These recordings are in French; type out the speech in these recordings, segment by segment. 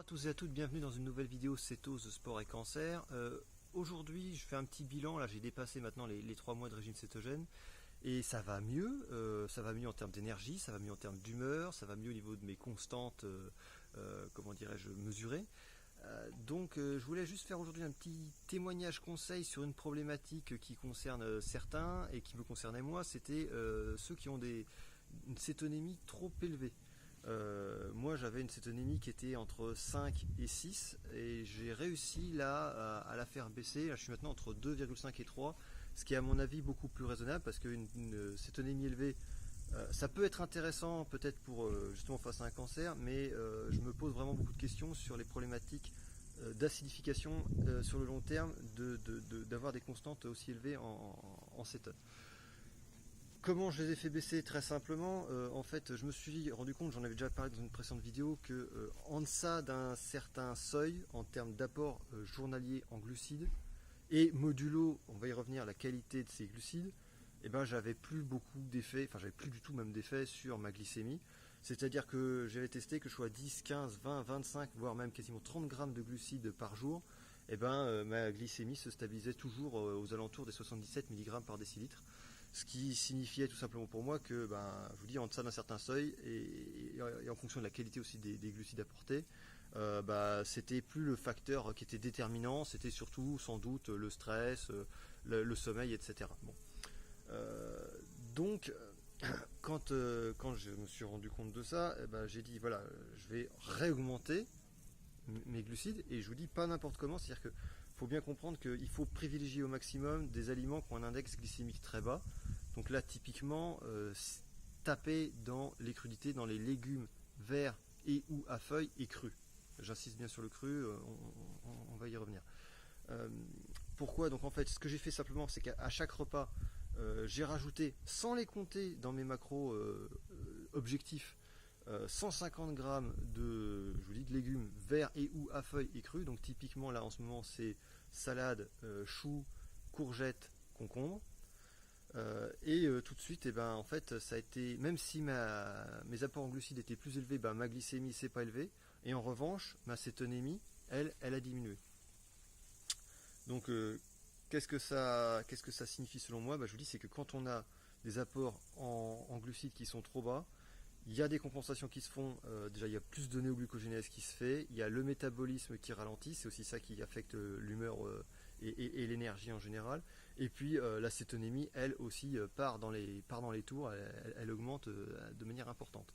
Bonjour à tous et à toutes, bienvenue dans une nouvelle vidéo cétose, sport et cancer. Aujourd'hui je fais un petit bilan, là j'ai dépassé maintenant les 3 mois de régime cétogène et ça va mieux en termes d'énergie, ça va mieux en termes d'humeur, ça va mieux au niveau de mes constantes, comment dirais-je, mesurées. Je voulais juste faire aujourd'hui un petit témoignage conseil sur une problématique qui concerne certains et qui me concernait moi, c'était ceux qui ont une cétonémie trop élevée. Moi j'avais une cétonémie qui était entre 5 et 6 et j'ai réussi là à la faire baisser. Là, je suis maintenant entre 2,5 et 3, ce qui est à mon avis beaucoup plus raisonnable parce qu'une cétonémie élevée, ça peut être intéressant peut-être pour justement face à un cancer, mais je me pose vraiment beaucoup de questions sur les problématiques d'acidification sur le long terme, d'avoir des constantes aussi élevées en cétone. Comment je les ai fait baisser? Très simplement, en fait, je me suis rendu compte, j'en avais déjà parlé dans une précédente vidéo, que en deçà d'un certain seuil, en termes d'apport journalier en glucides, et modulo, on va y revenir, la qualité de ces glucides, eh ben, j'avais plus beaucoup d'effets, enfin j'avais plus du tout même d'effet sur ma glycémie. C'est-à-dire que j'avais testé que je sois 10, 15, 20, 25, voire même quasiment 30 grammes de glucides par jour, eh ben, ma glycémie se stabilisait toujours aux alentours des 77 mg par décilitre. Ce qui signifiait tout simplement pour moi que, je vous dis, en deçà d'un certain seuil, et en fonction de la qualité aussi des glucides apportés, c'était plus le facteur qui était déterminant, c'était surtout sans doute le stress, le sommeil, etc. Bon. Donc, quand je me suis rendu compte de ça, j'ai dit, voilà, je vais réaugmenter mes glucides, et je vous dis pas n'importe comment, c'est-à-dire que faut bien comprendre qu'il faut privilégier au maximum des aliments qui ont un index glycémique très bas. Donc là, typiquement, taper dans les crudités, dans les légumes verts et ou à feuilles et crus. J'insiste bien sur le cru, on va y revenir. Pourquoi? Donc en fait, ce que j'ai fait simplement, c'est qu'à chaque repas, j'ai rajouté, sans les compter dans mes macros objectifs, 150 grammes de légumes verts et ou à feuilles et crus. Donc typiquement là en ce moment c'est salade, choux, courgettes, concombres. Tout de suite, en fait, ça a été, même si mes apports en glucides étaient plus élevés, ma glycémie s'est pas élevée, et en revanche, ma cétonémie, elle a diminué. Donc, qu'est-ce que ça signifie selon moi? Je vous dis, c'est que quand on a des apports en glucides qui sont trop bas, il y a des compensations qui se font. Déjà, il y a plus de néoglucogénèse qui se fait, il y a le métabolisme qui ralentit, c'est aussi ça qui affecte l'humeur et l'énergie en général. Et puis la cétonémie, elle aussi, part dans les tours, elle augmente de manière importante.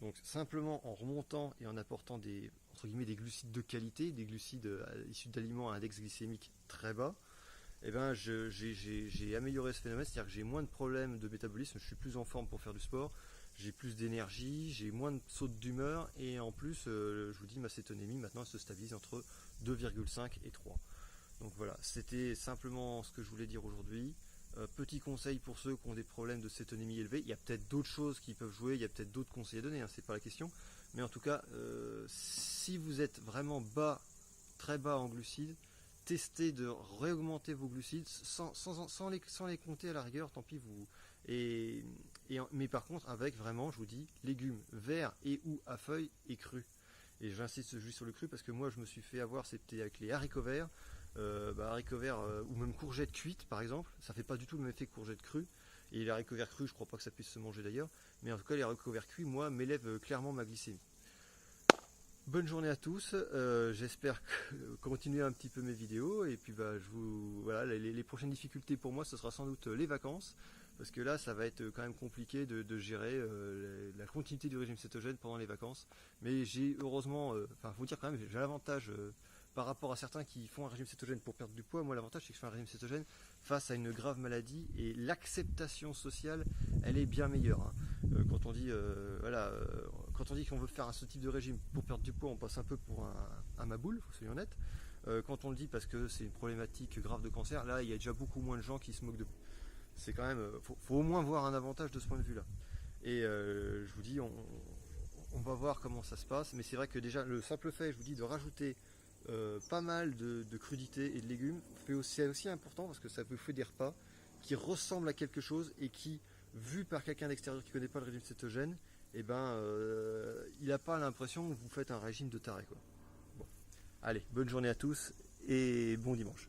Donc simplement en remontant et en apportant des glucides de qualité, des glucides issus d'aliments à index glycémique très bas, j'ai amélioré ce phénomène, c'est-à-dire que j'ai moins de problèmes de métabolisme, je suis plus en forme pour faire du sport, j'ai plus d'énergie, j'ai moins de sautes d'humeur, et en plus, je vous dis, ma cétonémie maintenant elle se stabilise entre 2,5 et 3. Donc voilà, c'était simplement ce que je voulais dire aujourd'hui. Petit conseil pour ceux qui ont des problèmes de cétonémie élevée, il y a peut-être d'autres choses qui peuvent jouer, il y a peut-être d'autres conseils à donner, c'est pas la question. Mais en tout cas, si vous êtes vraiment bas, très bas en glucides, testez de réaugmenter vos glucides sans les compter à la rigueur, tant pis vous. Mais par contre, avec vraiment, je vous dis, légumes verts et ou à feuilles et crus. Et j'insiste juste sur le cru parce que moi je me suis fait avoir, c'était avec les haricots verts. Haricots verts ou même courgettes cuites par exemple, ça fait pas du tout le même effet que courgettes crues. Et les haricots verts crus, je crois pas que ça puisse se manger d'ailleurs, mais en tout cas les haricots verts cuits, moi, m'élèvent clairement ma glycémie. Bonne journée à tous, j'espère continuer un petit peu mes vidéos, et puis voilà, les prochaines difficultés pour moi ce sera sans doute les vacances, parce que là ça va être quand même compliqué de gérer la continuité du régime cétogène pendant les vacances. Mais j'ai heureusement, faut dire quand même, j'ai l'avantage par rapport à certains qui font un régime cétogène pour perdre du poids. Moi l'avantage c'est que je fais un régime cétogène face à une grave maladie, et l'acceptation sociale elle est bien meilleure, hein. Quand on dit quand on dit qu'on veut faire ce type de régime pour perdre du poids, on passe un peu pour un maboule, faut soyons honnêtes. Quand on le dit parce que c'est une problématique grave de cancer, là il y a déjà beaucoup moins de gens qui se moquent de. C'est quand même, faut au moins voir un avantage de ce point de vue-là. Et je vous dis, on va voir comment ça se passe, mais c'est vrai que déjà le simple fait, je vous dis, de rajouter pas mal de crudités et de légumes, c'est aussi important parce que ça vous fait des repas qui ressemblent à quelque chose et qui, vu par quelqu'un d'extérieur qui ne connaît pas le régime cétogène, il n'a pas l'impression que vous faites un régime de taré, quoi. Allez, bonne journée à tous et bon dimanche.